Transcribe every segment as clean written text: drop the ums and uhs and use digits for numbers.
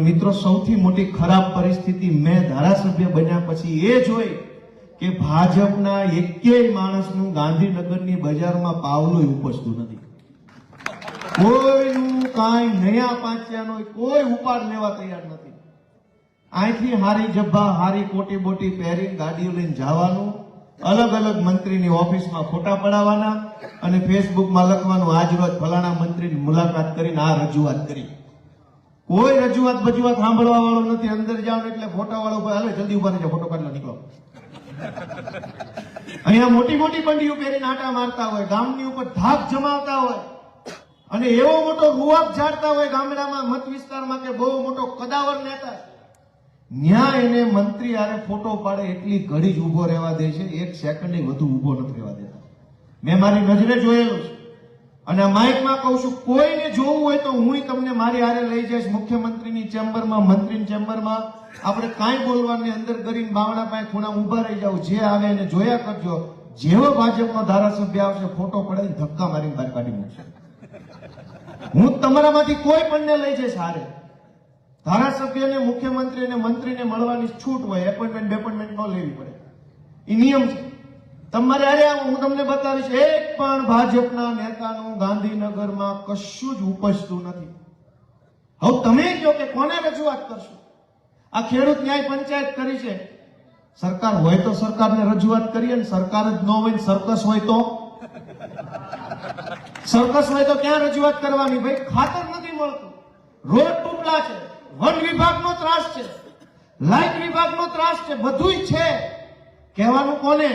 મિત્રો સૌથી મોટી ખરાબ પરિસ્થિતિ મેં ધારાસભ્ય બન્યા પછી એ જોઈ કે ભાજપના એકેય માણસનું ગાંધીનગરની બજારમાં પાવલું ઉપજતું નથી. કોઈનું કાંઈ નયા પાંચ્યાનો કોઈ ઉપાડ લેવા તૈયાર નથી. અહીંથી હારી જબ્બા હારી કોટી બોટી પહેરીને ગાડીઓ લઈને જવાનું, અલગ અલગ મંત્રીની ઓફિસમાં ફોટા પડાવવાના અને ફેસબુકમાં લખવાનું આજ રોજ ફલાણા મંત્રીની મુલાકાત કરીને આ રજૂઆત કરી. કોઈ રજૂઆત બજૂઆત સાંભળવા વાળો નથી. અંદર જાવ એટલે ફોટા વાળો હાલે જલ્દી ઉભા થઈ જાવ, ફોટો કાઢવા નીકળો. અહીંયા મોટી મોટી બંડીઓ પહેરીને આટા મારતા હોય, ગામની ઉપર ધાક જમાવતા હોય અને એવો મોટો રૂઆબ ઝાડતા હોય ગામડામાં મત વિસ્તારમાં કે બહુ મોટો કદાવર નેતા, ન્યા એને મંત્રી આરે ફોટો પાડે એટલી ઘડી જ ઉભો રહેવા દે છે, એક સેકન્ડ વધુ ઉભો નથી રહેવા દેતા. મેં મારી નજરે જોયેલું છે અને માઇકમાં કહું છું, કોઈને જોવું હોય તો હું તમને મારી હારે લઈ જઈશ મુખ્યમંત્રીની ચેમ્બરમાં, મંત્રીની ચેમ્બરમાં. આપણે કાંઈ બોલવાની અંદર કરીને બાવણા પાસે ખૂણા ઉભા રહી જાવ, જે આવે એને જોયા કરજો. જેવો ભાજપનો ધારાસભ્ય આવશે ફોટો પડે ધક્કા મારીને બહાર કાઢી મૂકશે. હું તમારામાંથી કોઈ પણને લઈ જઈશ હારે. ધારાસભ્યને, મુખ્યમંત્રીને, મંત્રીને મળવાની છૂટ હોય, એપોઇન્ટમેન્ટ ન લેવી પડે, એ નિયમ છે. તમારે અરે હું તમને બતાવીશ, એક પણ ભાજપના નેતાનું ગાંધીનગરમાં કશું જ ઉપજતું નથી. હવે તમે કહો કે કોને રજૂઆત કરશો? આ ખેડૂત ન્યાય પંચાયત કરી છે. સરકાર હોય તો સરકારને રજૂઆત કરીએ ને, સરકાર જ ન હોય, સર્કસ હોય તો ક્યાં રજૂઆત કરવાની? ભાઈ ખાતર નથી મળતું, રોડ તૂટલા છે, વન વિભાગનો ત્રાસ છે, લાઇટ વિભાગનો ત્રાસ છે, બધું જ છે. કહેવાનું કોને?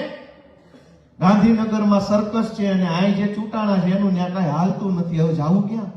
ગાંધીનગરમાં સર્કસ છે અને અહીં જે ચૂંટાણા છે એનું ત્યાં કઈ હાલતું નથી. હવે જાવું ક્યાં?